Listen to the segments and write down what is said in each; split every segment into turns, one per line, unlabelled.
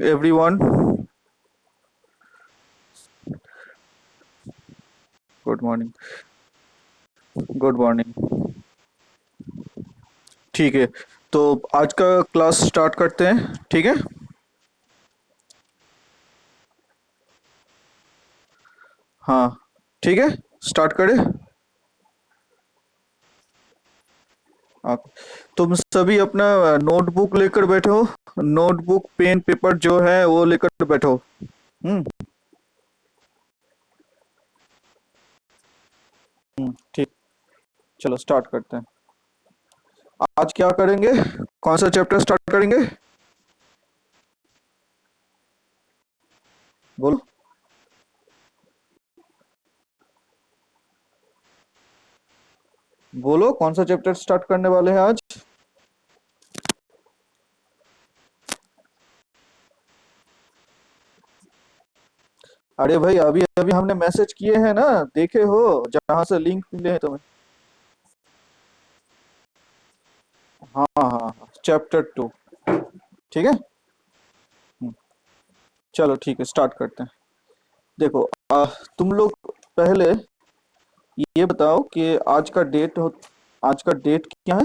everyone. Good morning. Good morning. ठीक है, तो आज का क्लास स्टार्ट करते हैं, ठीक है। हाँ, ठीक है, स्टार्ट करें। हाँ, तुम सभी अपना नोटबुक लेकर बैठे हो। नोटबुक पेन पेपर जो है वो लेकर बैठो। हम्म। ठीक। चलो स्टार्ट करते हैं। आज क्या करेंगे? कौन सा चैप्टर स्टार्ट करेंगे? बोलो। बोलो कौन सा चैप्टर स्टार्ट करने वाले हैं आज? अरे भाई, अभी अभी हमने मैसेज किए हैं ना, देखे हो? जहां से लिंक मिले हैं तुम्हें। हाँ हाँ हाँ, चैप्टर 2। ठीक है। हम्म, चलो ठीक है, स्टार्ट करते हैं। देखो, तुम लोग पहले ये बताओ कि आज का डेट क्या है?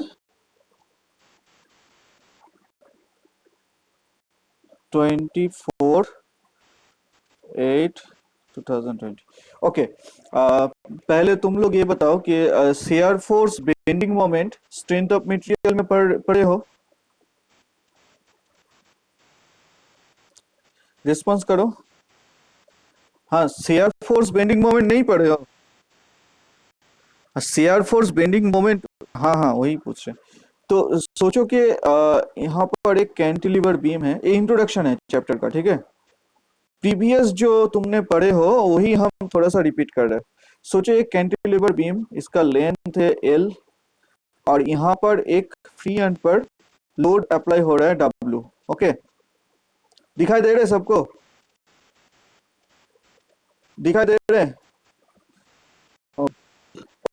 24/8/2020। ओके। पहले तुम लोग ये बताओ कि shear force bending moment strength of material में पढ़े हो? रिस्पॉन्स करो। हाँ, शेयर फोर्स बेंडिंग मोमेंट नहीं पढ़े हो? Shear force bending moment. हाँ हाँ, वही पूछ रहे हैं। तो सोचो कि यहाँ पर एक कैंटिलीवर बीम है, ये इंट्रोडक्शन है चैप्टर का, ठीक है। प्रीवियस जो तुमने पढ़े हो वही हम थोड़ा सा रिपीट कर रहे हैं। सोचो एक कैंटिलीवर बीम, इसका लेंथ है L, और यहाँ पर एक फ्री एंड पर लोड अप्लाई हो रहा है W। ओके, दिखाई दे रहे हैं सबको? दिखाई दे रहे हैं?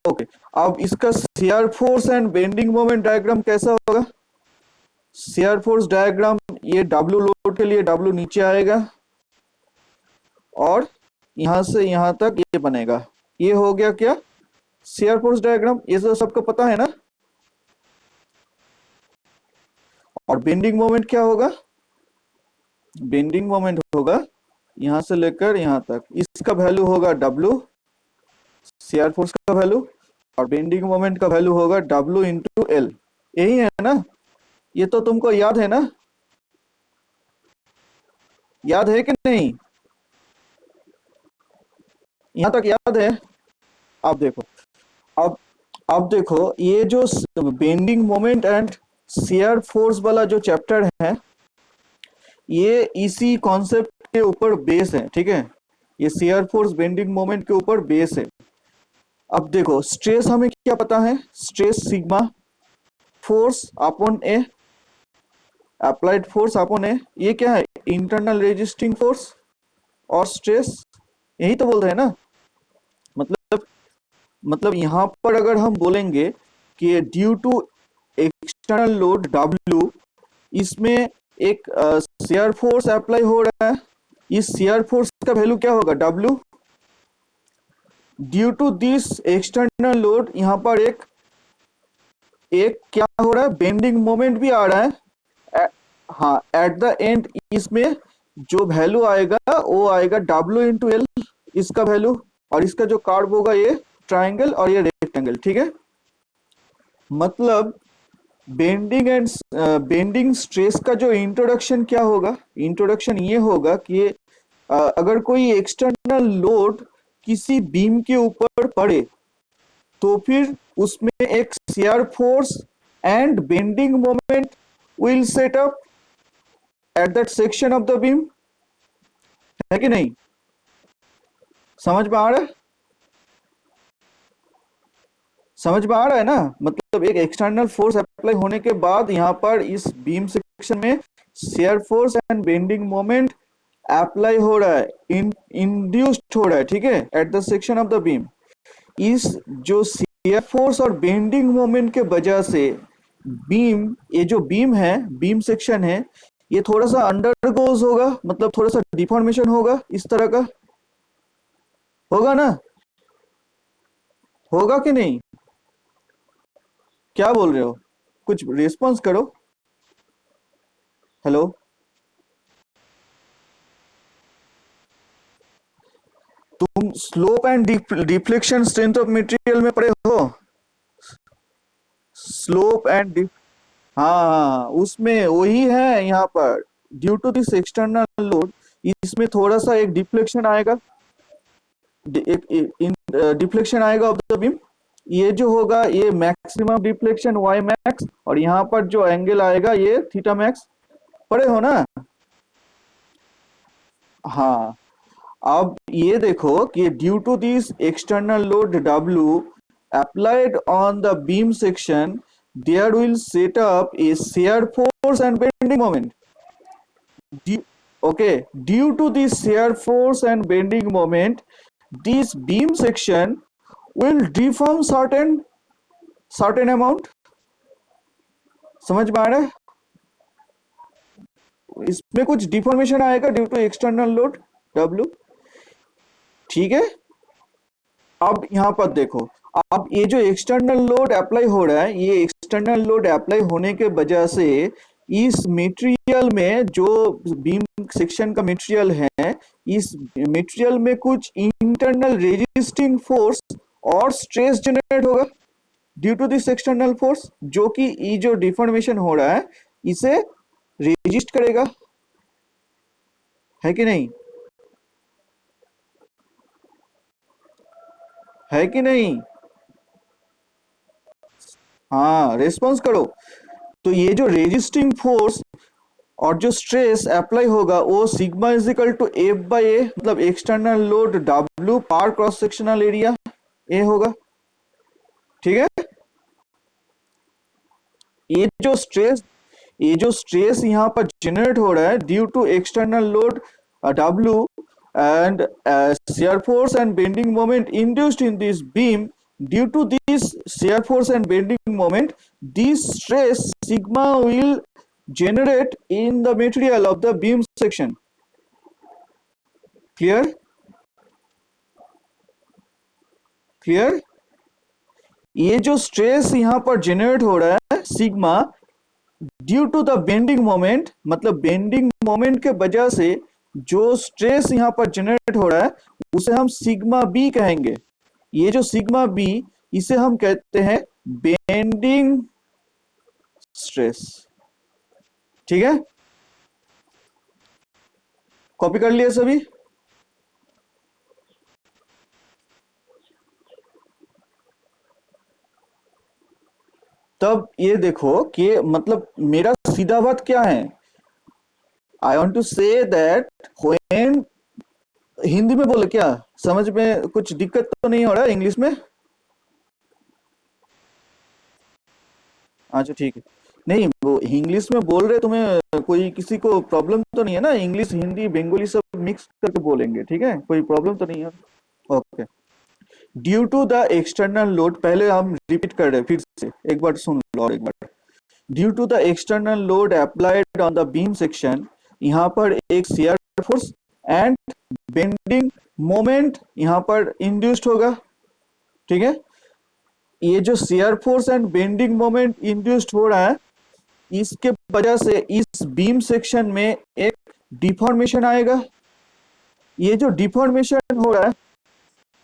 ओके। अब इसका shear force and bending moment diagram कैसा होगा? शेयर फोर्स डायग्राम, ये W लोड के लिए W नीचे आएगा, और यहां से यहां तक ये बनेगा। ये हो गया क्या? Shear force diagram. ये तो सबको पता है ना। और बेंडिंग मोमेंट क्या होगा? बेंडिंग मोमेंट होगा यहां से लेकर यहां तक, इसका वैल्यू होगा W, शेयर फोर्स का वैल्यू। और बेंडिंग मोमेंट का वैल्यू होगा W×L। यही है ना? ये तो तुमको याद है ना? याद है कि नहीं? यहां तक याद है? अब देखो। अब अब देखो, ये जो bending moment and shear force वाला जो चैप्टर है, ये इसी कॉन्सेप्ट के ऊपर बेस है, ठीक है। ये शेयर फोर्स बेंडिंग मोमेंट के ऊपर बेस है। अब देखो, स्ट्रेस हमें क्या पता है? स्ट्रेस सिग्मा फोर्स अपॉन ए, अप्लाइड फोर्स अपॉन ए। ये क्या है? इंटरनल रेजिस्टिंग फोर्स और स्ट्रेस। यही तो बोल रहे हैं ना। मतलब मतलब यहाँ पर अगर हम बोलेंगे कि due to external load W, इसमें एक शेयर फोर्स अप्लाई हो रहा है। इस शेयर फोर्स का वैल्यू क्या होगा? W। Due to this external load, यहाँ पर एक एक क्या हो रहा है? बेंडिंग मोमेंट भी आ रहा है। ए, हाँ, एट द एंड इसमें जो वैल्यू आएगा वो आएगा W×L, इसका वैल्यू। और इसका जो कार्व होगा ये ट्राइंगल और ये रेक्टेंगल, ठीक है। मतलब बेंडिंग स्ट्रेस का जो इंट्रोडक्शन क्या होगा? इंट्रोडक्शन ये होगा कि अगर कोई एक्सटर्नल लोड किसी बीम के ऊपर पड़े, तो फिर उसमें एक shear force and bending moment will set up at that section of the beam, है कि नहीं? समझ में आ रहा है? समझ में आ रहा है ना? मतलब एक एक्सटर्नल फोर्स अप्लाई होने के बाद यहाँ पर इस बीम सेक्शन में shear force and bending moment apply हो रहा है, इंड्यूस्ड हो रहा है, ठीक है, at the section of the beam. इस जो शियर फोर्स और बेंडिंग मोमेंट के वजह से बीम, ये जो बीम है, बीम सेक्शन है, ये थोड़ा सा अंडरगोज होगा, मतलब थोड़ा सा डिफॉर्मेशन होगा, इस तरह का होगा ना, होगा कि नहीं? क्या बोल रहे हो? कुछ रिस्पॉन्स करो। हेलो। तुम slope and deflection strength of material में पढ़े हो? स्लोप एंड, हाँ हाँ, उसमें वही है यहाँ पर। Due to this external load, इसमें थोड़ा सा एक डिफ्लेक्शन आएगा, एक डिफ्लेक्शन आएगा ऑफ द बीम। ये जो होगा ये मैक्सिमम डिफ्लेक्शन वाई मैक्स, और यहाँ पर जो एंगल आएगा ये थीटा मैक्स। पढ़े हो ना? हाँ। अब ये देखो कि due to this external load W applied on the beam section, there will set up a shear force and bending moment. Okay, due to this shear force and bending moment, this beam section will deform certain amount. समझ में आ रहा है? इसमें कुछ deformation आएगा due to external load W। ठीक है। अब यहाँ पर देखो, अब ये जो एक्सटर्नल लोड अप्लाई हो रहा है, ये एक्सटर्नल लोड अप्लाई होने के वजह से इस मटेरियल में, जो बीम सेक्शन का मटेरियल है, इस मटेरियल में कुछ इंटरनल रेजिस्टिंग फोर्स और स्ट्रेस जनरेट होगा due to this external force, जो कि ये जो डिफॉर्मेशन हो रहा है इसे रेजिस्ट करेगा, है कि नहीं? है कि नहीं? हाँ, रिस्पॉन्स करो। तो ये जो रेजिस्टिंग फोर्स और जो स्ट्रेस अप्लाई होगा वो sigma is equal to F by A, मतलब external load W per cross sectional area A होगा। ठीक है। ये जो स्ट्रेस ये जो स्ट्रेस यहाँ पर जनरेट हो रहा है due to external load W and shear force and bending moment induced in this beam, due to this shear force and bending moment, this stress sigma will generate in the material of the beam section. Clear? Clear? ये जो stress यहाँ पर generate हो रहा है sigma due to the bending moment, मतलब bending moment के वजह से जो स्ट्रेस यहाँ पर जनरेट हो रहा है उसे हम सिग्मा बी कहेंगे। ये जो सिग्मा बी, इसे हम कहते हैं बेंडिंग स्ट्रेस। ठीक है। कॉपी कर लिया सभी? तब ये देखो कि मतलब मेरा सीधा बात क्या है, I want to say that when, Hindi में बोले क्या, समझ में कुछ दिक्कत तो नहीं हो रहा है इंग्लिश में? अच्छा ठीक है। नहीं, वो इंग्लिश में बोल रहे, तुम्हें कोई किसी को प्रॉब्लम तो नहीं है ना? इंग्लिश हिंदी बंगाली सब मिक्स करके बोलेंगे, ठीक है, कोई प्रॉब्लम तो नहीं है? Okay. Due to the external load, पहले हम रिपीट कर रहे हैं, फिर से एक बार सुन लो और एक बार। Due to the external load applied on the beam section, यहाँ पर एक shear force and bending moment यहाँ पर इंड्यूस्ड होगा। ठीक है। ये जो shear force and bending moment induced हो रहा है, इसके वजह से इस बीम सेक्शन में एक डिफॉर्मेशन आएगा। ये जो डिफॉर्मेशन हो रहा है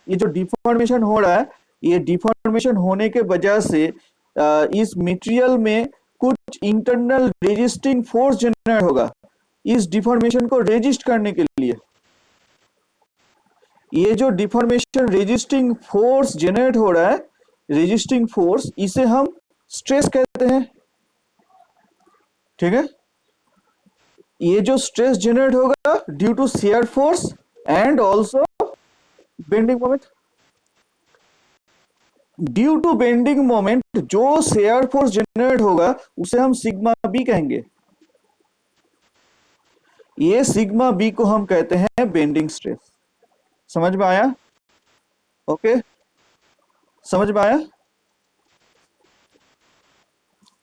ये जो डिफॉर्मेशन हो रहा है ये डिफॉर्मेशन होने के वजह से इस मटेरियल में कुछ इंटरनल रेजिस्टिंग फोर्स जनरेट होगा इस डिफॉर्मेशन को रेजिस्ट करने के लिए। ये जो डिफॉर्मेशन रेजिस्टिंग फोर्स जनरेट हो रहा है, रेजिस्टिंग फोर्स, इसे हम स्ट्रेस कहते हैं। ठीक है। ये जो स्ट्रेस जनरेट होगा due to shear force and also bending moment, due to bending moment जो शियर फोर्स जनरेट होगा उसे हम सिग्मा बी कहेंगे। ये सिग्मा बी को हम कहते हैं बेंडिंग स्ट्रेस। समझ में आया? ओके, समझ में आया?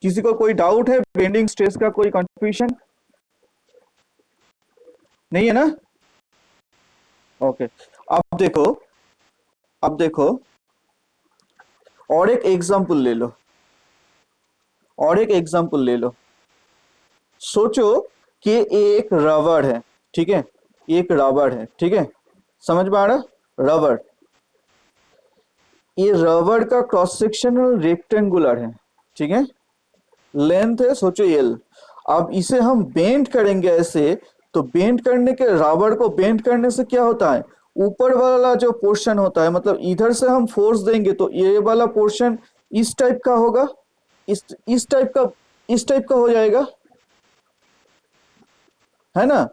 किसी को कोई डाउट है बेंडिंग स्ट्रेस का, कोई कंफ्यूजन? नहीं है ना? ओके, अब देखो, अब देखो, और एक एग्जांपल ले लो, और एक एग्जांपल ले लो। सोचो कि ये एक रबड़ है, ठीक है, ये एक रबड़ है, ठीक है, समझ में आ रहा? रबड़, ये रबड़ का क्रॉस सेक्शनल रेक्टेंगुलर है, ठीक है, लेंथ है सोचो एल। अब इसे हम बेंड करेंगे ऐसे, तो बेंड करने के, रबड़ को बेंड करने से क्या होता है, ऊपर वाला जो पोर्शन होता है, मतलब इधर से हम फोर्स देंगे तो ये वाला पोर्शन इस टाइप का होगा, इस टाइप का, इस टाइप का हो जाएगा, है ना?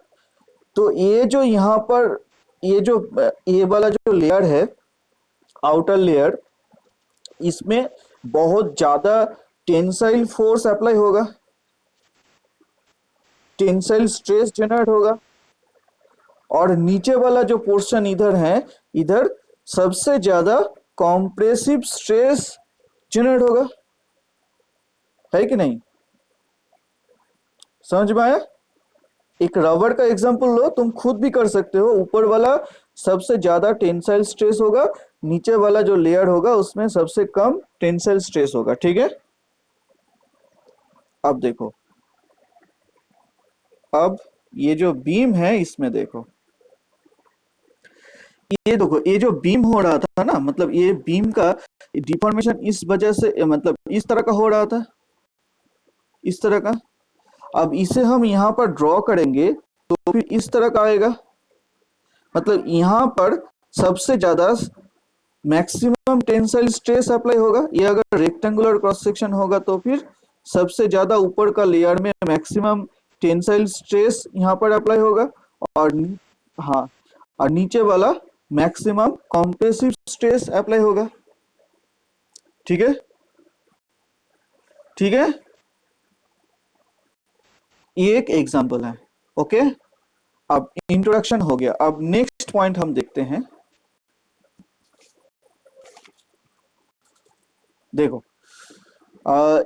तो ये जो यहाँ पर, ये जो ये वाला जो लेयर है, आउटर लेयर, इसमें बहुत ज्यादा टेंसाइल फोर्स अप्लाई होगा, टेंसाइल स्ट्रेस जनरेट होगा, और नीचे वाला जो पोर्शन इधर है, इधर सबसे ज्यादा कॉम्प्रेसिव स्ट्रेस जनरेट होगा, है कि नहीं? समझ में आया? एक रबड़ का एग्जांपल लो, तुम खुद भी कर सकते हो। ऊपर वाला सबसे ज्यादा टेंसाइल स्ट्रेस होगा, नीचे वाला जो लेयर होगा उसमें सबसे कम टेंसाइल स्ट्रेस होगा, ठीक है। अब देखो, अब ये जो बीम है इसमें देखो, ये देखो, ये जो बीम हो रहा था ना, मतलब ये बीम का डिफॉर्मेशन इस वजह से, मतलब इस तरह का हो रहा था, इस तरह का। अब इसे हम यहाँ पर ड्रॉ करेंगे तो फिर इस तरह का आएगा, मतलब यहाँ पर सबसे ज्यादा मैक्सिमम टेंसाइल स्ट्रेस अप्लाई होगा। ये अगर रेक्टेंगुलर क्रॉस सेक्शन होगा तो फिर सबसे ज्यादा ऊपर का लेयर में मैक्सिमम टेंसाइल स्ट्रेस यहाँ पर अप्लाई होगा, और हाँ, और नीचे वाला मैक्सिमम कॉम्प्रेसिव स्ट्रेस अप्लाई होगा, ठीक है, ठीक है। ये एक एग्जांपल है, ओके। अब इंट्रोडक्शन हो गया, अब नेक्स्ट पॉइंट हम देखते हैं। देखो,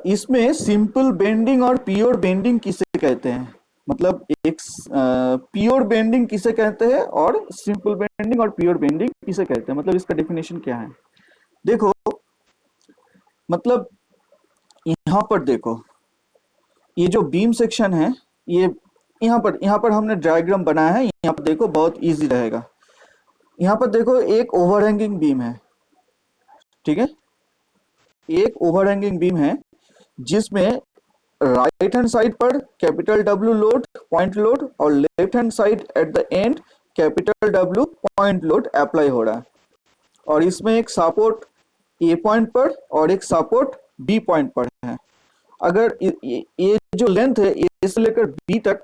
इसमें सिंपल बेंडिंग और प्योर बेंडिंग किसे कहते हैं, मतलब एक प्योर बेंडिंग किसे कहते हैं और सिंपल बेंडिंग और प्योर बेंडिंग किसे कहते हैं, मतलब इसका डेफिनेशन क्या है। देखो, मतलब यहाँ पर देखो, ये जो बीम सेक्शन है, ये यहाँ पर हमने डायग्राम बनाया है, यहाँ पर देखो बहुत इजी रहेगा। यहाँ पर देखो एक ओवरहैंगिंग बीम है, ठीक है, एक ओवरहैंगिंग बीम है जिसमें राइट हैंड साइड पर capital W load, point load, और left hand side at the end capital W point load apply हो रहा है, और इसमें एक सपोर्ट ए पॉइंट पर और एक सपोर्ट बी पॉइंट पर है। अगर ये जो लेंथ है, ए से लेकर बी तक,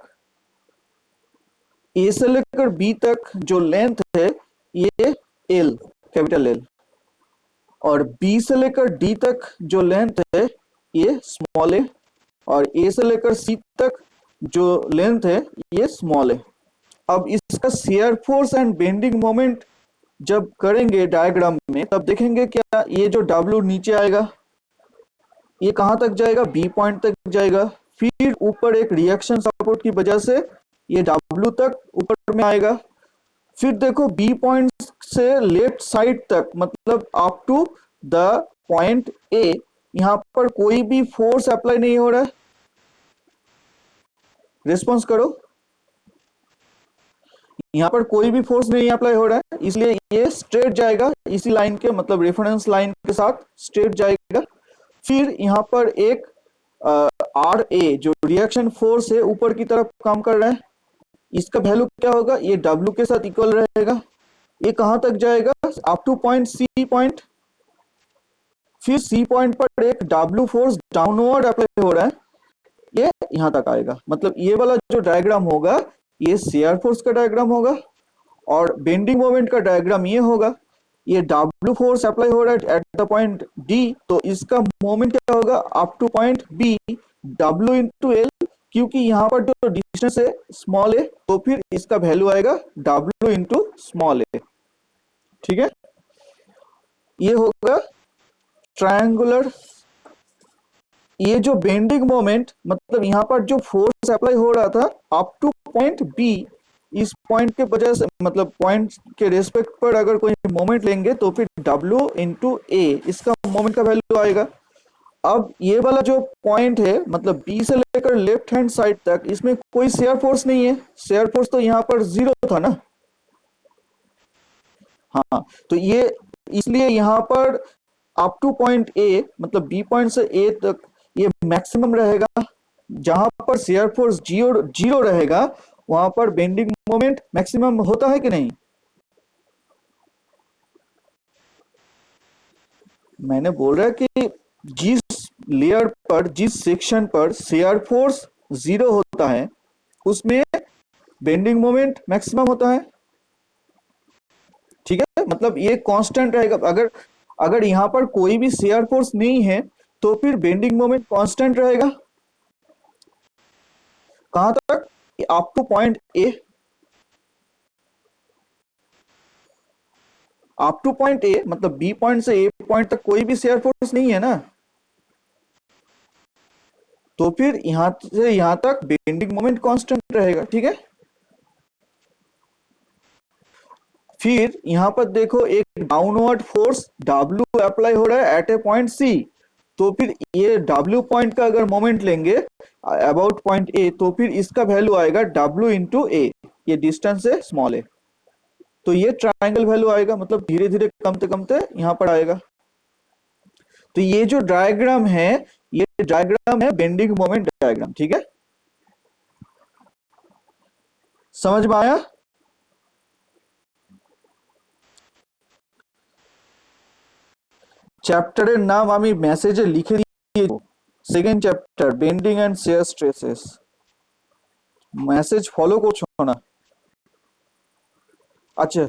ए से लेकर बी तक जो लेंथ है ये एल, कैपिटल एल, और बी से लेकर डी तक जो लेंथ है ये स्मॉल ए, और ए से लेकर सी तक जो लेंथ है ये स्मॉल है। अब इसका shear force and bending moment जब करेंगे डायग्राम में, तब देखेंगे क्या, ये जो डब्ल्यू नीचे आएगा ये कहां तक जाएगा, बी पॉइंट तक जाएगा, फिर ऊपर एक रिएक्शन सपोर्ट की वजह से ये डब्ल्यू तक ऊपर में आएगा, फिर देखो बी पॉइंट से लेफ्ट साइड तक, मतलब up to the point A, यहां पर कोई भी फोर्स अप्लाई नहीं हो रहा है, रिस्पॉन्स करो, यहाँ पर कोई भी फोर्स नहीं अप्लाई हो रहा है, इसलिए ये स्ट्रेट जाएगा इसी लाइन के, मतलब रेफरेंस लाइन के साथ स्ट्रेट जाएगा। फिर यहाँ पर एक आर ए जो रिएक्शन फोर्स है ऊपर की तरफ काम कर रहा है, इसका वैल्यू क्या होगा, ये डब्ल्यू के साथ इक्वल रहेगा। ये कहां तक जाएगा, up to point C point, फिर सी पॉइंट पर एक डब्ल्यू फोर्स डाउनवर्ड अप्लाई हो रहा है, ये यहां तक आएगा। मतलब ये वाला जो डायग्राम होगा ये शियर फोर्स का डायग्राम होगा, और बेंडिंग मोमेंट का डायग्राम ये होगा। ये डब्ल्यू फोर्स अप्लाई हो रहा है एट द पॉइंट डी, तो इसका मोमेंट क्या होगा, up to point B, W into L, क्योंकि यहाँ पर जो डिस्टेंस है स्मॉल है, तो फिर इसका वैल्यू आएगा डब्ल्यू इंटू स्मॉल ए, ठीक है। ये होगा ट्रायंगुलर। ये जो बेंडिंग मोमेंट, मतलब यहाँ पर जो फोर्स अप्लाई हो रहा था अप टू पॉइंट बी, इस पॉइंट के वजह से मतलब पॉइंट के रेस्पेक्ट पर अगर कोई मोमेंट लेंगे तो फिर W इंटू ए इसका मोमेंट का वैल्यू आएगा। अब ये वाला जो पॉइंट है मतलब बी से लेकर लेफ्ट हैंड साइड तक इसमें कोई शेयर फोर्स नहीं है, शेयर फोर्स तो यहाँ पर जीरो था ना। हाँ तो ये इसलिए यहाँ पर अप टू पॉइंट ए मतलब बी पॉइंट से ए तक ये मैक्सिमम रहेगा। जहां पर शेयर फोर्स जीरो जीरो रहेगा वहां पर बेंडिंग मोमेंट मैक्सिमम होता है कि नहीं। मैंने बोल रहा है कि जिस लेयर पर जिस सेक्शन पर शेयर फोर्स जीरो होता है उसमें बेंडिंग मोमेंट मैक्सिमम होता है। ठीक है मतलब ये कांस्टेंट रहेगा। अगर अगर यहां पर कोई भी शेयर फोर्स नहीं है तो फिर बेंडिंग मोमेंट कांस्टेंट रहेगा। कहां तक, up to point A, up to point A मतलब बी पॉइंट से ए पॉइंट तक कोई भी शेयर फोर्स नहीं है ना, तो फिर यहां से यहां तक बेंडिंग मोमेंट कांस्टेंट रहेगा। ठीक है फिर यहां पर देखो एक डाउनवर्ड फोर्स W अप्लाई हो रहा है एट ए पॉइंट सी, तो फिर ये W पॉइंट का अगर मोमेंट लेंगे अबाउट पॉइंट ए तो फिर इसका वैल्यू आएगा W इंटू ए, ये डिस्टेंस है स्मॉल ए, तो ये ट्राइंगल वैल्यू आएगा मतलब धीरे धीरे कमते कमते यहां पर आएगा। तो ये जो डायग्राम है ये डायग्राम है बेंडिंग मोमेंट डायग्राम। ठीक है समझ में आया। চ্যাপ্টারের নাম আমি মেসেজে লিখে দিয়ে second chapter bending and shear stresses. Message follow করছো না? अच्छा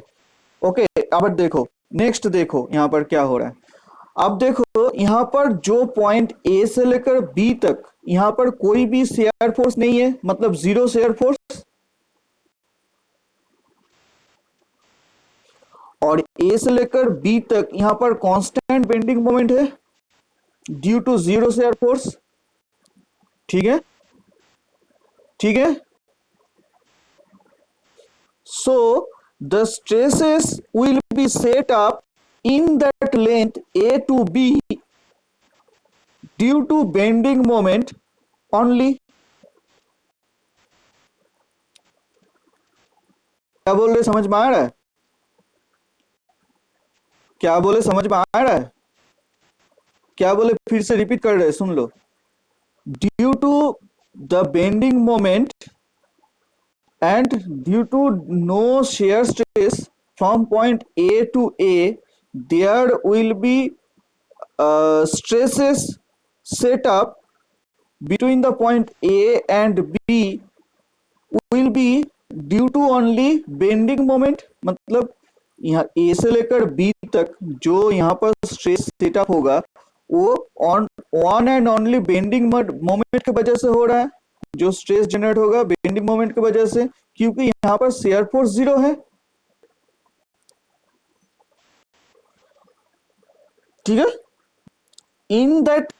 ओके अब देखो नेक्स्ट देखो यहाँ पर क्या हो रहा है। अब देखो यहाँ पर जो पॉइंट ए से लेकर बी तक यहाँ पर कोई भी शेयर फोर्स नहीं है मतलब जीरो शेयर फोर्स, और ए से लेकर बी तक यहाँ पर कांस्टेंट बेंडिंग मोमेंट है due to zero shear force. ठीक है ठीक है so the stresses will be set up in that length A to B due to bending moment only। क्या बोल रहे समझ में आ रहा है, क्या बोले समझ में आ रहा है, क्या बोले फिर से रिपीट कर रहे सुन लो। Due to the bending moment and due to no shear stress from point A to A there will be stresses set up between the point A and B will be due to only bending moment। मतलब यहाँ A से लेकर B तक जो यहाँ पर stress setup होगा वो on and only bending moment की वजह से हो रहा है। जो स्ट्रेस जनरेट होगा बेंडिंग मोमेंट की वजह से क्योंकि यहाँ पर शेयर फोर्स जीरो है। ठीक है in that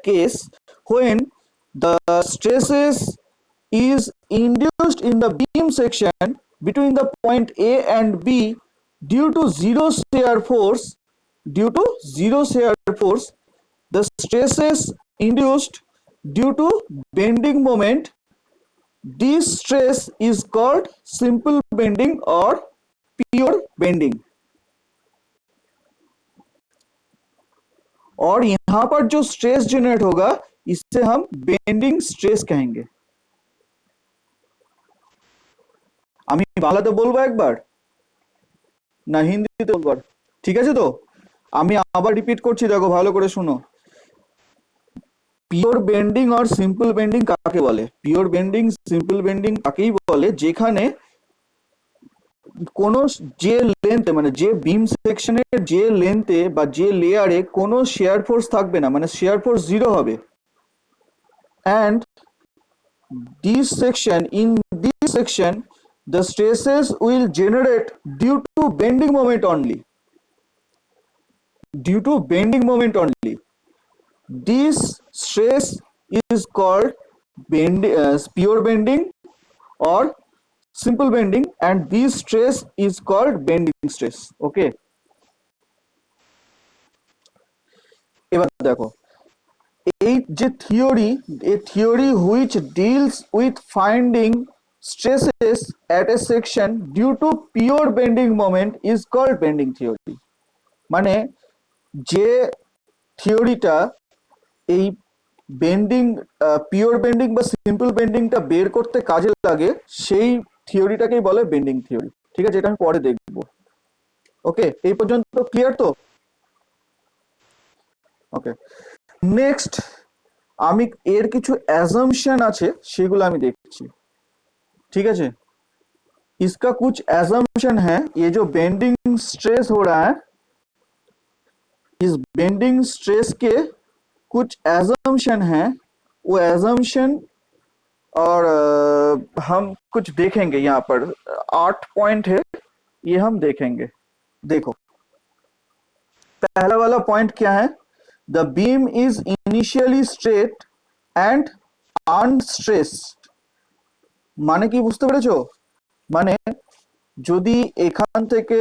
case when the stresses is induced in the beam section between the point A and B due to zero shear force the stresses induced due to bending moment, this stress is called simple bending or pure bending। और यहां पर जो stress generate होगा इससे हम bending stress कहेंगे। আমি বাংলাতে বলবো একবার না হিন্দিতে বলবো, ঠিক আছে তো আমি আবার রিপিট করছি দেখো ভালো করে শুনো। পিওর বেন্ডিং আর সিম্পল বেন্ডিং কাকে বলে, পিওর বেন্ডিং সিম্পল বেন্ডিং কাকেই বলে যেখানে কোনো যে লেন্থে মানে যে বিম সেকশনের যে লেন্থে বা যে লেয়ারে কোনো শেয়ার ফোর্স থাকবে না মানে শেয়ার ফোর্স জিরো হবে and in this section the stresses will generate due to bending moment only, this stress is called pure bending or simple bending, and this stress is called bending stress. Okay, এবার দেখো এই যে theory, a theory which deals with finding stresses at a section due to pure bending moment is called bending theory. মানে যে থিওরিটা এই bending, pure bending বা simple বেন্ডিংটা বের করতে কাজে লাগে, সেই থিওরিটাকেই বলে বেন্ডিং থিওরি। ঠিক আছে, এটা আমি পরে দেখবো। ওকে, এই পর্যন্ত ক্লিয়ার তো? ওকে, নেক্সট আমি এর কিছু অ্যাজাম্পশন আছে সেগুলো আমি দেখছি। ठीक है, इसका कुछ एजम्पशन है। ये जो बेंडिंग स्ट्रेस हो रहा है, इस बेंडिंग स्ट्रेस के कुछ एजम्पशन है, वो एजम्पशन और हम कुछ देखेंगे। यहाँ पर 8 पॉइंट है, ये हम देखेंगे। देखो, पहला वाला पॉइंट क्या है? The beam is initially straight and unstressed. মানে কি বুঝতে পেরেছো? মানে যদি এখান থেকে,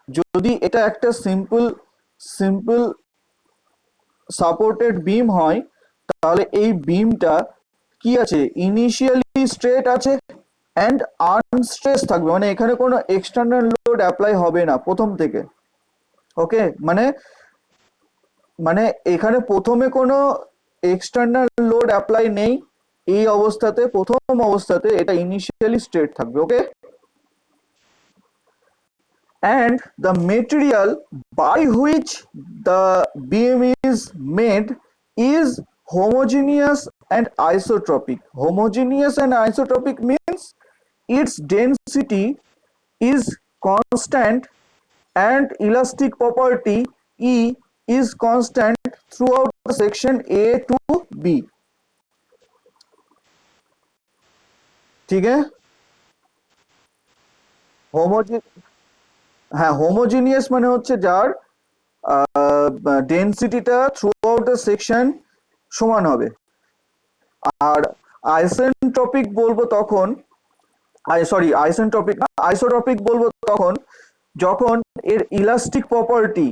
যদি এটা একটা সিম্পল সাপোর্টেড বিম হয়, তাহলে এই বিমটা কি আছে? ইনিশিয়ালি স্ট্রেট আছে এন্ড আনস্ট্রেস থাকবে। মানে এখানে কোনো এক্সটার্নাল লোড অ্যাপ্লাই হবে না প্রথম থেকে। ওকে, মানে মানে এখানে প্রথমে কোনো এক্সটার্নাল লোড অ্যাপ্লাই নেই। এই অবস্থাতে, প্রথম অবস্থাতে এটা ইনিশিয়ালি স্ট্রেট থাকবে। ওকে, and the material by which the beam is made is homogeneous and isotropic. Homogeneous and isotropic means its density is constant and elastic property E is constant throughout the section A to B. ठीक है, হ্যাঁ, homogeneous মানে হচ্ছে যার ডেনসিটিটা through out the section সমান হবে। আর isentropic বলবো তখন, সরি আইসেন্ট্রপিক না, আইসোট্রপিক বলবো তখন যখন এর elastic property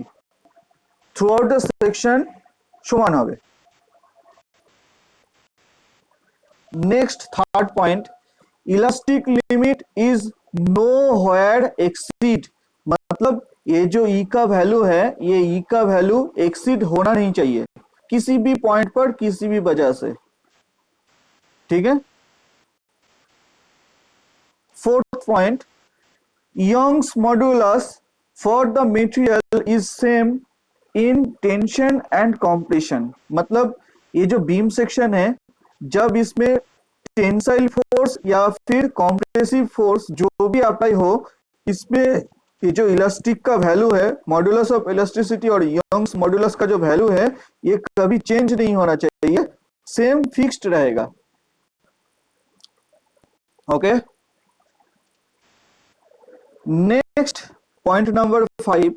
throughout the section সমান হবে। Next third point, elastic limit is nowhere exceed. मतलब ये जो ई का वैल्यू है, ये ई का वैल्यू एक्सीड होना नहीं चाहिए किसी भी पॉइंट पर, किसी भी वजह से। ठीक है, fourth point, Young's modulus for the material is same in tension and compression. मतलब ये जो बीम सेक्शन है, जब इसमें टेंसाइल फोर्स या फिर कॉम्प्रेसिव फोर्स जो भी अप्लाई हो, इसमें ये जो इलास्टिक का वैल्यू है, मॉड्यूलस ऑफ इलास्टिसिटी और यंग्स मॉड्यूलस का जो वैल्यू है, ये कभी चेंज नहीं होना चाहिए, सेम फिक्स्ड रहेगा। Okay, next point number 5,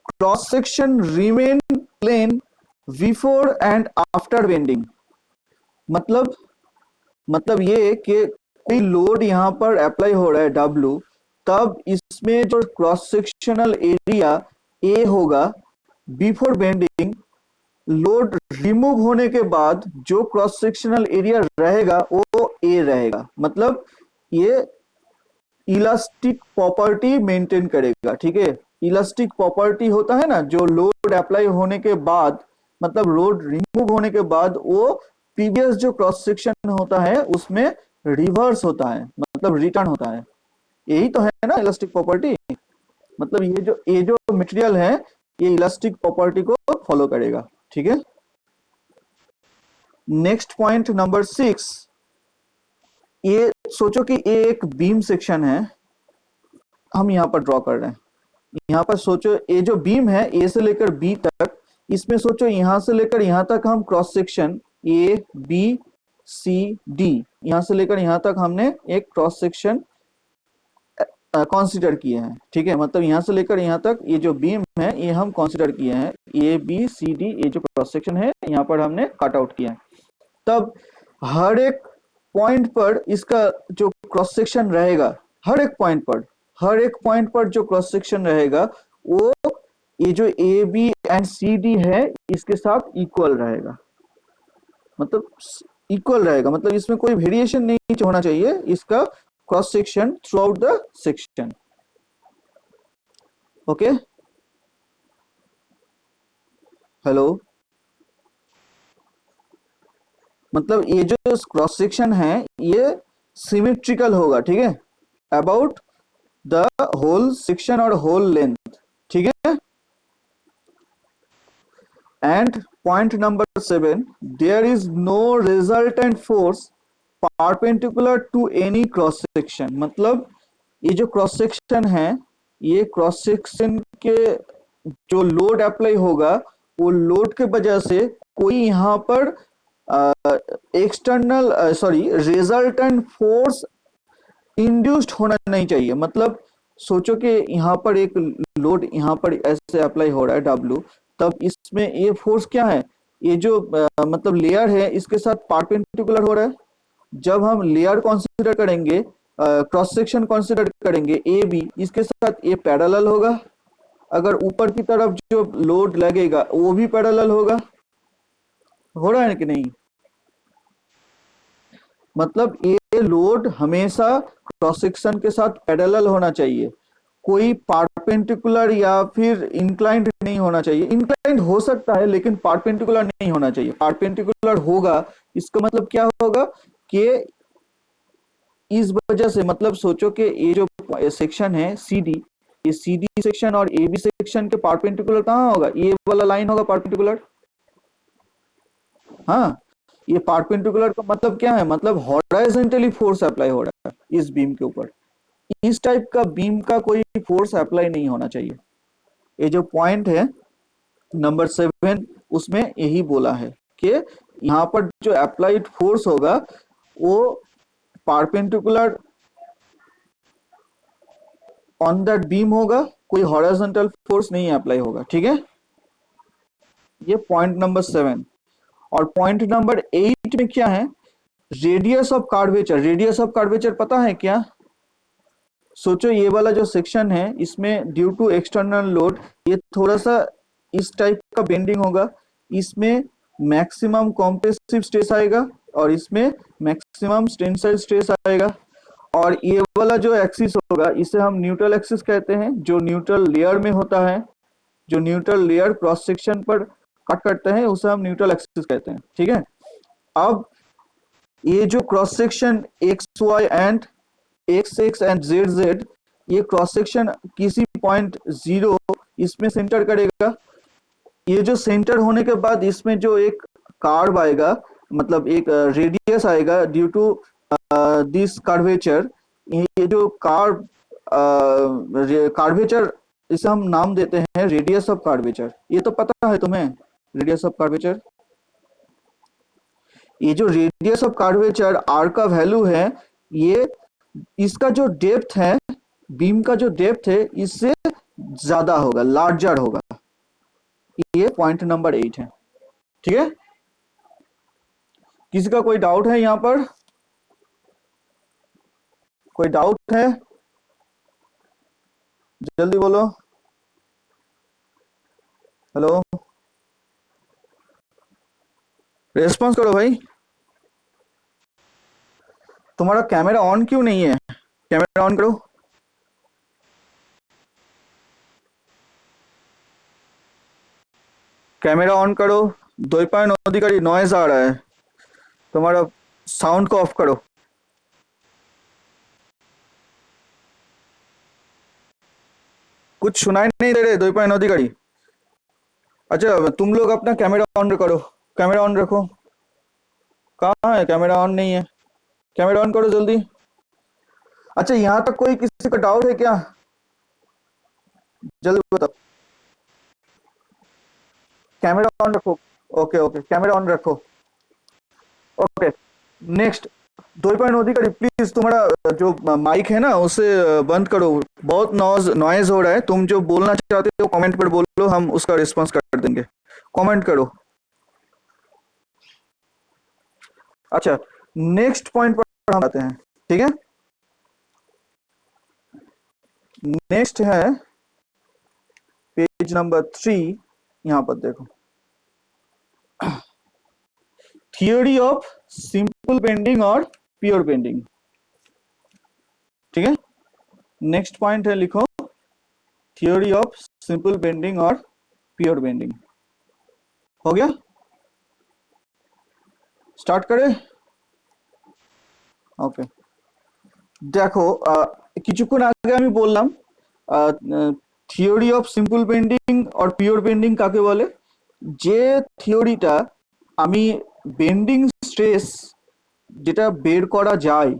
cross section remain plane before and after bending. मतलब ये कि कोई लोड यहाँ पर अप्लाई हो रहा है W, तब इसमें जो क्रॉस सेक्शनल एरिया A होगा बिफोर बेंडिंग, लोड रिमूव होने के बाद जो क्रॉस सेक्शनल एरिया रहेगा वो A रहेगा। मतलब ये इलास्टिक प्रॉपर्टी मेंटेन करेगा। ठीक है, इलास्टिक प्रॉपर्टी होता है ना, जो लोड अप्लाई होने के बाद, मतलब लोड रिमूव होने के बाद वो प्रीवियस जो क्रॉस सेक्शन होता है उसमें रिवर्स होता है, मतलब रिटर्न होता है। यही तो है ना इलास्टिक प्रॉपर्टी। मतलब ये जो मटेरियल है, ये इलास्टिक प्रॉपर्टी को फॉलो करेगा। ठीक है, नेक्स्ट पॉइंट नंबर 6, ये सोचो कि ये एक बीम सेक्शन है, हम यहाँ पर ड्रॉ कर रहे हैं। यहाँ पर सोचो ये जो बीम है ए से लेकर बी तक, इसमें सोचो यहाँ से लेकर यहाँ तक हम cross section A B C D, यहाँ से लेकर यहाँ तक हमने एक क्रॉस सेक्शन कंसीडर किए हैं। ठीक है, मतलब यहाँ से लेकर यहाँ तक ये जो बीम है ये हम कंसीडर किए हैं, ए बी सी डी, ये जो क्रॉस सेक्शन है यहाँ पर हमने कट आउट किया है। तब हर एक पॉइंट पर इसका जो क्रॉस सेक्शन रहेगा, हर एक पॉइंट पर जो क्रॉस सेक्शन रहेगा वो ये जो A B and C D है इसके साथ इक्वल रहेगा, मतलब इक्वल रहेगा, मतलब इसमें कोई वेरिएशन नहीं होना चाहिए इसका cross section through out the section. Okay, hello, मतलब ये जो क्रॉस सेक्शन है ये सिमेट्रिकल होगा, ठीक है, अबाउट द होल सेक्शन और होल लेंथ, ठीक है। And point number 7, there is no resultant force perpendicular to any cross section, मतलब ये जो क्रॉस सेक्शन है ये क्रॉस सेक्शन के जो लोड अप्लाई होगा वो लोड के वजह से कोई यहाँ पर external sorry resultant force induced होना नहीं चाहिए। मतलब सोचो कि यहाँ पर एक लोड यहाँ पर ऐसे अप्लाई हो रहा है W, तब इसमें ये फोर्स क्या है, ये जो मतलब लेयर है इसके साथ परपेंडिकुलर हो रहा है। जब हम लेयर कंसीडर करेंगे, क्रॉस सेक्शन कंसीडर करेंगे ए बी, इसके साथ ये पैरेलल होगा, अगर ऊपर की तरफ जो लोड लगेगा वो भी पैरेलल होगा, हो रहा है कि नहीं। मतलब ये लोड हमेशा क्रॉस सेक्शन के साथ पैरेलल होना चाहिए, कोई परपेंडिकुलर या फिर इंक्लाइंड नहीं होना चाहिए। इंक्लाइंड हो सकता है लेकिन परपेंडिकुलर नहीं होना चाहिए। परपेंडिकुलर होगा इसका मतलब क्या होगा कि इस वजह से, मतलब सोचो कि ये जो सेक्शन है सी डी, ये सी डी सेक्शन और ए बी सेक्शन के परपेंडिकुलर कहाँ होगा, ये वाला लाइन होगा परपेंडिकुलर। हाँ, ये परपेंडिकुलर का मतलब क्या है, मतलब हॉराइजॉन्टली फोर्स अप्लाई हो रहा है इस बीम के ऊपर, इस टाइप का बीम का कोई फोर्स अप्लाई नहीं होना चाहिए। ये जो पॉइंट है नंबर 7 उसमें यही बोला है कि यहाँ पर जो अप्लाइड फोर्स होगा वो परपेंडिकुलर ऑन दैट बीम होगा, कोई हॉरिजॉन्टल फोर्स नहीं अप्लाई होगा, ठीक है। ये पॉइंट नंबर 7। और पॉइंट नंबर 8 में क्या है, radius of curvature. Radius of curvature पता है क्या, सोचो ये वाला जो सेक्शन है इसमें ड्यू टू एक्सटर्नल लोड ये थोड़ा सा इस टाइप का बेंडिंग होगा, इसमें मैक्सिमम कॉम्प्रेसिव स्ट्रेस आएगा और इसमें मैक्सिमम टेंसाइल स्ट्रेस आएगा। और ये वाला जो एक्सिस होगा इसे हम न्यूट्रल एक्सिस कहते हैं, जो न्यूट्रल लेयर में होता है, जो न्यूट्रल लेयर क्रॉस सेक्शन पर कट करते हैं उसे हम न्यूट्रल एक्सिस कहते हैं, ठीक है। अब ये जो cross section X Y and X X and Z Z, ये क्रॉस सेक्शन किसी पॉइंट 0 इसमें सेंटर करेगा। ये जो सेंटर होने के बाद इसमें जो एक कार्व आएगा, मतलब एक रेडियस आएगा ड्यू टू दिस कर्वेचर, ये जो कर्वेचर इसे हम नाम देते हैं रेडियस ऑफ कर्वेचर। ये तो पता है तुम्हें रेडियस ऑफ कर्वेचर, ये जो रेडियस ऑफ कर्वेचर आर का वैल्यू है, ये इसका जो डेप्थ है, बीम का जो डेप्थ है इससे ज्यादा होगा, लार्जर होगा। ये पॉइंट नंबर 8 है, ठीक है। किसी का कोई डाउट है यहां पर, कोई डाउट है, जल्दी बोलो। हेलो, रेस्पॉन्स करो भाई। तुम्हारा कैमरा ऑन क्यों नहीं है, कैमरा ऑन करो। कैमरा ऑन करो। द्वैपायन अधिकारी नॉइज आ रहा है, तुम्हारा साउंड को ऑफ करो। कुछ सुनाई नहीं दे रहे द्वैपायन अधिकारी। अच्छा तुम लोग अपना कैमरा ऑन करो, कैमरा ऑन रखो। कहाँ है कैमरा, ऑन नहीं है, कैमरा ऑन करो जल्दी। अच्छा यहाँ तक कोई किसी का डाउट है क्या, जल्दी बताओ। कैमरा ऑन रखो, ओके ओके कैमरा ऑन रखो, ओके। नेक्स्ट, द्वैपायन अधिकारी प्लीज तुम्हारा जो माइक है ना उसे बंद करो, बहुत नॉइज हो रहा है। तुम जो बोलना चाहते हो कमेंट पर बोलो, हम उसका रिस्पॉन्स कर देंगे, कमेंट करो। अच्छा नेक्स्ट पॉइंट पर हम आते हैं, ठीक है। नेक्स्ट है पेज नंबर 3, यहां पर देखो, थियोरी ऑफ सिंपल बेंडिंग और प्योर बेंडिंग, ठीक है। नेक्स्ट पॉइंट है, लिखो थियोरी ऑफ सिंपल बेंडिंग और प्योर बेंडिंग। हो गया, स्टार्ट करें। ওকে, দেখো কিছুক্ষণ আগে আমি বললাম থিওরি অফ সিম্পল বেন্ডিং আর পিওর বেন্ডিং কাকে বলে। যে থিওরিটা আমি বেন্ডিং স্ট্রেস যেটা বের করা যায়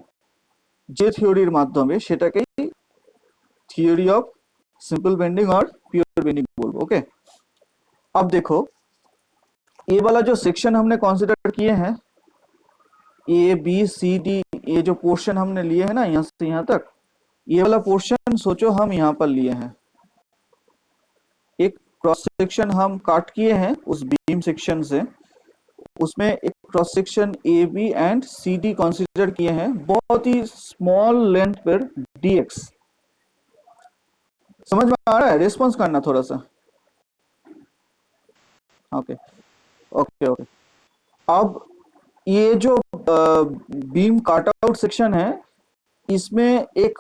যে থিওরির মাধ্যমে, সেটাকেই थियोरी ऑफ सिंपल बेंडिंग और प्योर बेंडिंग बोलबो। ओके, अब देखो ये वाला जो सेक्शन हमने कंसीडर किए हैं, ए बी सी डी, ये जो पोर्शन हमने लिए हैं ना यहाँ से यहाँ तक, ये वाला पोर्शन सोचो हम यहाँ पर लिए हैं, एक क्रॉस सेक्शन हम काट किए हैं उस बीम सेक्शन से, उसमें एक cross section A B and C D consider किए हैं, बहुत ही स्मॉल लेंथ पर डीएक्स। समझ में आ रहा है? रिस्पॉन्स करना थोड़ा सा। Okay okay okay. अब ये जो बीम काट आउट सेक्शन है, इसमें एक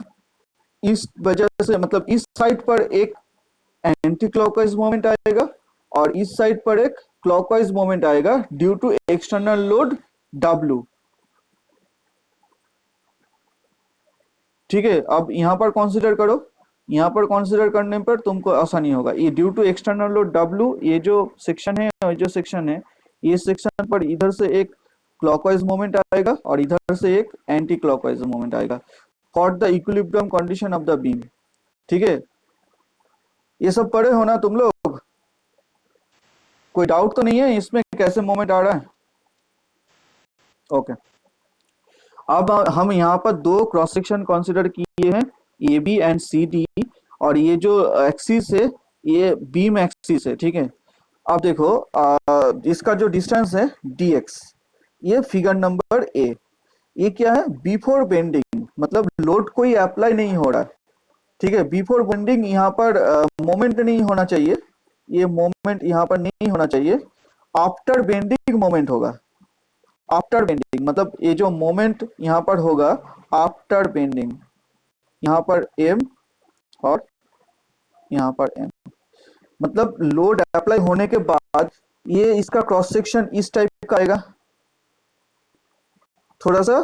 इस वजह से, मतलब इस साइड पर एक एंटी क्लॉकवाइज मोमेंट आएगा और इस साइड पर एक क्लॉकवाइज मोमेंट आएगा due to external load W। ठीक है, अब यहां पर कंसीडर करो, यहाँ पर कंसीडर करने पर तुमको आसानी होगा। ये due to external load W, ये जो सेक्शन है, जो सेक्शन है, ये सेक्शन पर इधर से एक क्लॉकवाइज मोमेंट आएगा और इधर से एक एंटी क्लॉकवाइज मोमेंट आएगा for the equilibrium condition of the beam. ठीक है, ये सब पढ़े हो ना तुम लोग? कोई डाउट तो नहीं है इसमें कैसे मोमेंट आ रहा है? ओके, अब हम यहाँ पर दो क्रॉस सेक्शन कंसीडर किए हैं, A B and C D, और ये जो एक्सिस है ये बीम एक्सिस है। ठीक है, अब देखो इसका जो डिस्टेंस है dx, ये फिगर नंबर ए, ये क्या है? बिफोर बेंडिंग, मतलब लोड कोई अप्लाई नहीं हो रहा है। ठीक है, बिफोर बेंडिंग यहाँ पर मोमेंट नहीं होना चाहिए, ये मोमेंट यहाँ पर नहीं होना चाहिए, आफ्टर बेंडिंग मोमेंट होगा। आफ्टर बेंडिंग मतलब ये जो मोमेंट यहाँ पर होगा आफ्टर बेंडिंग, यहाँ पर m और यहाँ पर m, मतलब लोड अप्लाई होने के बाद ये इसका क्रॉस सेक्शन इस टाइप का आएगा, थोड़ा सा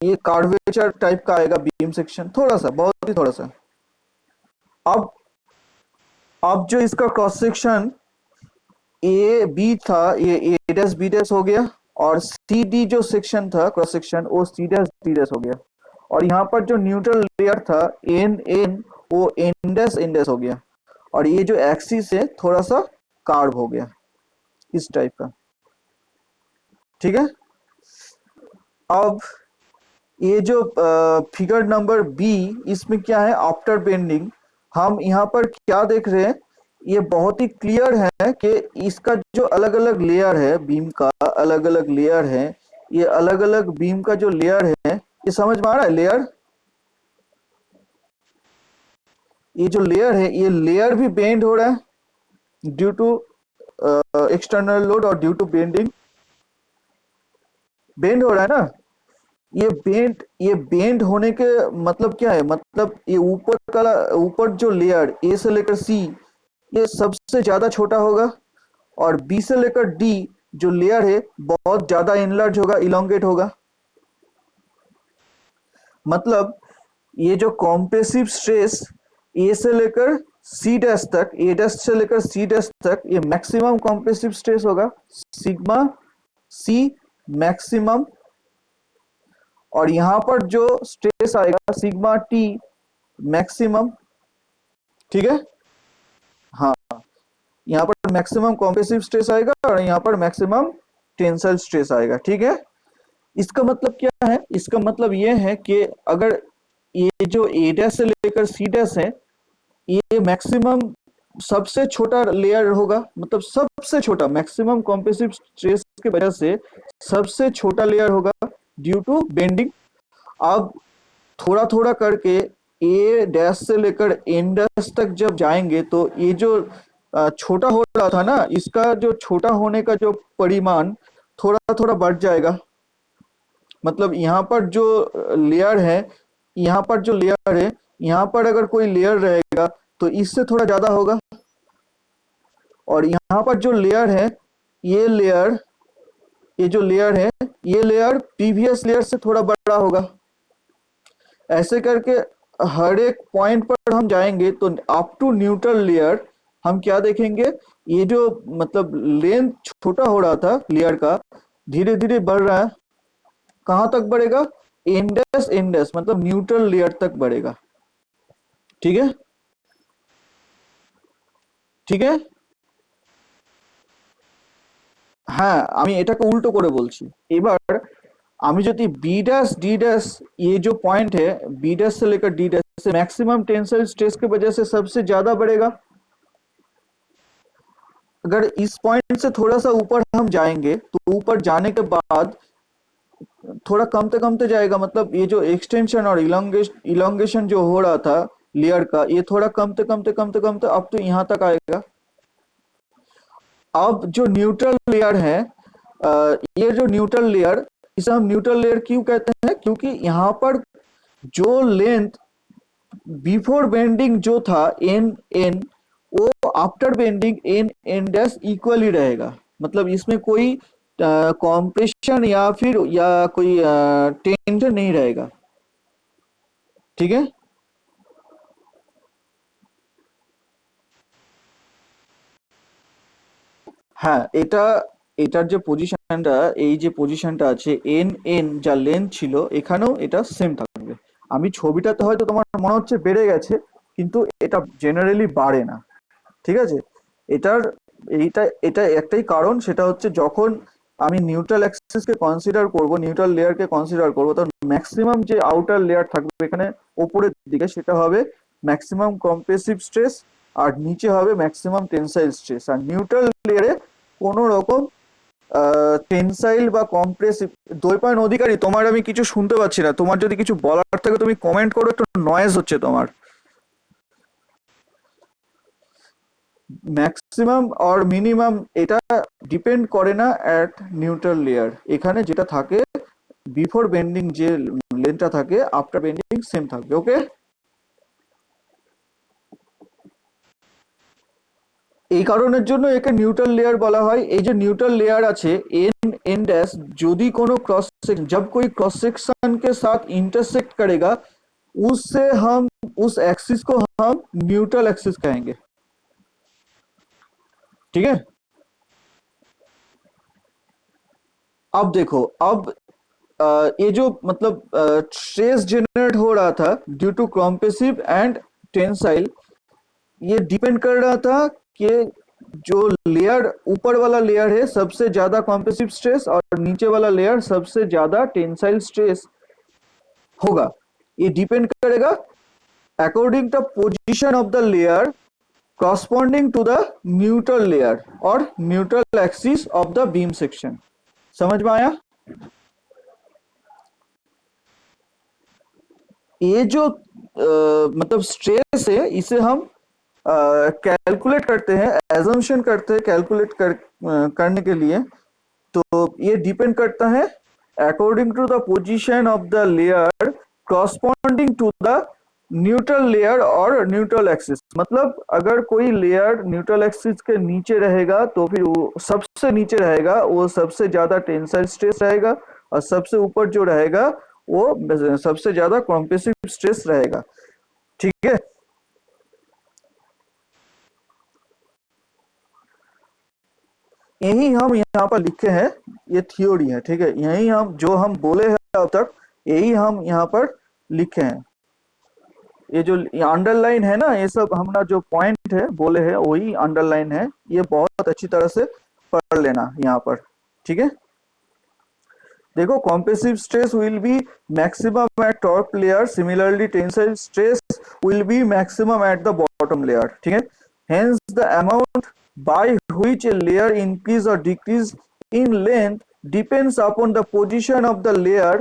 ये कार्वेचर टाइप का आएगा बीम सेक्शन, थोड़ा सा, बहुत ही थोड़ा सा। अब जो इसका क्रॉस सेक्शन ए बी था, ये ए डैश बी डैश हो गया, और सी डी जो सेक्शन था क्रॉस सेक्शन, वो सी डैश डी डैश हो गया, और यहाँ पर जो न्यूट्रल लेयर था एन एन, वो एन डैश हो गया, और ये जो एक्सिस है थोड़ा सा कार्व हो गया इस टाइप का। ठीक है, अब ये जो फिगर नंबर बी, इसमें क्या है? After bending. हम यहाँ पर क्या देख रहे हैं? ये बहुत ही क्लियर है कि इसका जो अलग अलग लेयर है, बीम का अलग अलग लेयर है, ये अलग अलग बीम का जो लेयर है, ये समझ में आ रहा है? लेयर, ये जो लेयर है, ये लेयर भी बेंड हो रहा है ड्यू टू एक्सटर्नल लोड और ड्यू टू बेंडिंग, बेंड हो रहा है ना। ये बेंड होने के मतलब क्या है? मतलब ये ऊपर जो लेयर ए से लेकर सी, ये सबसे ज्यादा छोटा होगा, और बी से लेकर डी जो लेयर है बहुत ज्यादा इनलार्ज होगा, इलोंगेट होगा। मतलब ये जो कॉम्प्रेसिव स्ट्रेस ए से लेकर सी डैश तक, ए डैश से लेकर सी डैश तक, ये मैक्सिमम कॉम्प्रेसिव स्ट्रेस होगा, सिग्मा सी मैक्सिमम, और यहां पर जो स्ट्रेस आएगा सिग्मा टी मैक्सिमम। ठीक है, हाँ, यहाँ पर मैक्सिमम कॉम्प्रेसिव स्ट्रेस आएगा और यहाँ पर मैक्सिमम टेंसाइल स्ट्रेस आएगा। ठीक है, इसका मतलब क्या है? इसका मतलब ये है कि अगर ये जो ए डैश से लेकर सी डैश है, ये मैक्सिमम सबसे छोटा लेयर होगा, मतलब सबसे छोटा मैक्सिमम कॉम्प्रेसिव स्ट्रेस की वजह से सबसे छोटा लेयर होगा ड्यू टू बेंडिंग। अब थोड़ा थोड़ा करके ए डैश से लेकर एन डैश तक जब जाएंगे तो ये जो छोटा हो रहा था ना, इसका जो छोटा होने का जो परिमाण थोड़ा थोड़ा बढ़ जाएगा। मतलब यहाँ पर जो लेयर है, यहाँ पर जो लेयर है, यहाँ पर अगर कोई लेयर रहेगा तो इससे थोड़ा ज्यादा होगा, और यहाँ पर जो लेयर है, ये लेयर, ये जो लेयर है, ये लेयर प्रीवियस लेयर से थोड़ा बड़ा होगा। ऐसे करके हर एक पॉइंट पर हम जाएंगे तो अप टू न्यूट्रल लेयर हम क्या देखेंगे, ये जो मतलब लेंथ छोटा हो रहा था लेयर का, धीरे धीरे बढ़ रहा है। कहां तक बढ़ेगा? इंडेक्स इंडेक्स मतलब न्यूट्रल लेयर तक बढ़ेगा। ठीक है, ठीक है। হ্যাঁ, আমি এটাকে उल्टो করে বলছি। এবার আমি যদি बी डैश डी डैश, ये जो पॉइंट है बी डैश से लेकर डी डैश से मैक्सिमम टेंसाइल स्ट्रेस की वजह से सबसे ज्यादा बढ़ेगा। अगर इस पॉइंट से थोड़ा सा ऊपर हम जाएंगे तो ऊपर जाने के बाद थोड़ा कमते कमते जाएगा, मतलब ये जो एक्सटेंशन और इलोंगेशन जो हो रहा था लेयर का, ये थोड़ा कमते कमते कमते कमते अब तो यहाँ तक आएगा। अब जो न्यूट्रल लेयर है, ये जो न्यूट्रल लेयर, इसे हम न्यूट्रल लेयर क्यों कहते हैं? क्योंकि यहाँ पर जो लेंथ बिफोर बेंडिंग जो था एन एन, वो after bending N N dash equally रहेगा। मतलब इसमें कोई कॉम्प्रेशन या फिर या कोई टेंशन नहीं रहेगा। ठीक है। হ্যাঁ, এটা, এটার যে পজিশনটা, এই যে পজিশনটা আছে এন এন যা লেন্থ ছিল এখানেও এটা সেম থাকবে। আমি ছবিটাতে হয়তো তোমার মনে হচ্ছে বেড়ে গেছে, কিন্তু এটা জেনারেলি বাড়ে না। ঠিক আছে। এটার এইটা এটা একটাই কারণ, সেটা হচ্ছে যখন আমি নিউট্রাল অ্যাক্সিসকে কনসিডার করব, নিউট্রাল লেয়ারকে কনসিডার করব, তখন ম্যাক্সিমাম যে আউটার লেয়ার থাকবে এখানে ওপরের দিকে, সেটা হবে ম্যাক্সিমাম কম্প্রেসিভ স্ট্রেস, আর নিচে হবে ম্যাক্সিমাম টেনসাইল স্ট্রেস। আর নিউট্রাল লেয়ারে কোনো রকম টেনসাইল বা কম্প্রেসিভ। দ্বৈপায়ন অধিকারী, তোমার আমি কিছু শুনতে পাচ্ছি না, তোমার যদি কিছু বলার থাকে তুমি কমেন্ট করো, একটু নয়েজ হচ্ছে তোমার। ম্যাক্সিমাম আর মিনিমাম এটা ডিপেন্ড করে না অ্যাট নিউট্রাল লেয়ার। এখানে যেটা থাকে বিফোর বেন্ডিং যে লেন্থটা থাকে, আফটার বেন্ডিং সেম থাকবে। ওকে। এই কারণের জন্য একে নিউট্রাল लेयर বলা হয়। এই যে নিউট্রাल लेयर আছে एन एन डैश, যদি কোনো क्रॉस सेक्शन, जब कोई क्रॉस सेक्शन के साथ इंटरसेक्ट करेगा, उससे हम उस एक्सिस को हम न्यूट्रल एक्सिस कहेंगे। ठीक है। अब देखो, अब ये जो मतलब स्ट्रेस जनरेट हो रहा था due to compressive and tensile, ये डिपेंड कर रहा था कि जो लेयर ऊपर वाला लेयर है सबसे ज्यादा कॉम्प्रेसिव स्ट्रेस और नीचे वाला लेयर सबसे ज्यादा टेंसाइल स्ट्रेस होगा। ये डिपेंड करेगा according to position of the layer corresponding to the neutral layer और neutral axis of the beam section। समझ में आया? ये जो मतलब स्ट्रेस है, इसे हम कैलकुलेट करते हैं, एजम्पशन करते हैं कैलकुलेट करने के लिए। तो ये डिपेंड करता है according to the position of the layer corresponding to the neutral layer और न्यूट्रल एक्सिस। मतलब अगर कोई लेयर न्यूट्रल एक्सिस के नीचे रहेगा तो फिर वो सबसे नीचे रहेगा, वो सबसे ज्यादा टेंसाइल स्ट्रेस रहेगा, और सबसे ऊपर जो रहेगा वो सबसे ज्यादा कॉम्प्रेसिव स्ट्रेस रहेगा। ठीक है। यही हम यहाँ पर लिखे हैं, ये थ्योरी है। ठीक है, यही हम जो हम बोले हैं अब तक, यही हम यहाँ पर लिखे हैं। ये जो अंडरलाइन है ना, ये सब हमारा जो पॉइंट है बोले हैं वही अंडरलाइन है। ये बहुत अच्छी तरह से पढ़ लेना यहाँ पर। ठीक है। देखो, compressive stress will be maximum eight top layer, similarly tensile stress will be maximum at the bottom layer. ठीक है। Hence, the amount by which a layer increase or decrease in length depends upon the position of the layer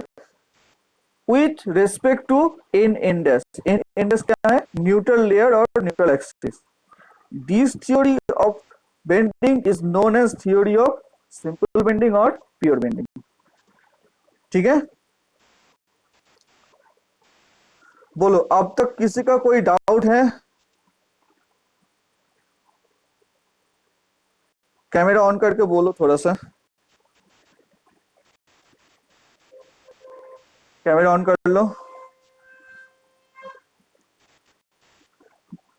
with respect to n index. n index क्या है? Neutral layer or neutral axis. This theory of bending is known as theory of simple bending or pure bending. ठीक है, बोलो अब तक किसी का कोई डाउट है? कैमरा ऑन करके बोलो थोड़ा सा, कैमरा ऑन कर लो।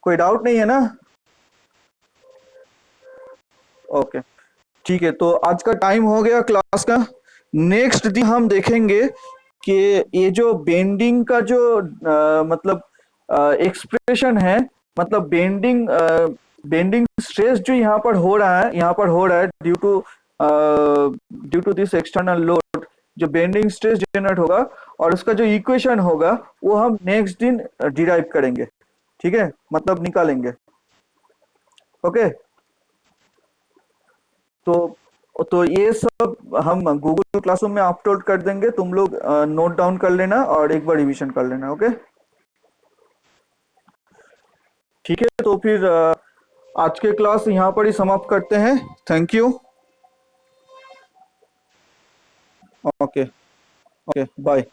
कोई डाउट नहीं है ना? ओके, ठीक है, तो आज का टाइम हो गया क्लास का। नेक्स्ट दिन हम देखेंगे कि ये जो बेंडिंग का जो मतलब एक्सप्रेशन है, मतलब बेंडिंग स्ट्रेस जो यहाँ पर हो रहा है, due to this external load, जो बेंडिंग स्ट्रेस जनरेट होगा और उसका जो इक्वेशन होगा वो हम नेक्स्ट दिन डिराइव करेंगे। ठीक है, मतलब निकालेंगे। ओके, तो ये सब हम गूगल क्लासरूम में अपलोड कर देंगे, तुम लोग नोट डाउन कर लेना और एक बार रिवीजन कर लेना। ओके, ठीक है, तो फिर आज के क्लास यहाँ पर ही समाप्त करते हैं। Thank you. Okay, okay, bye.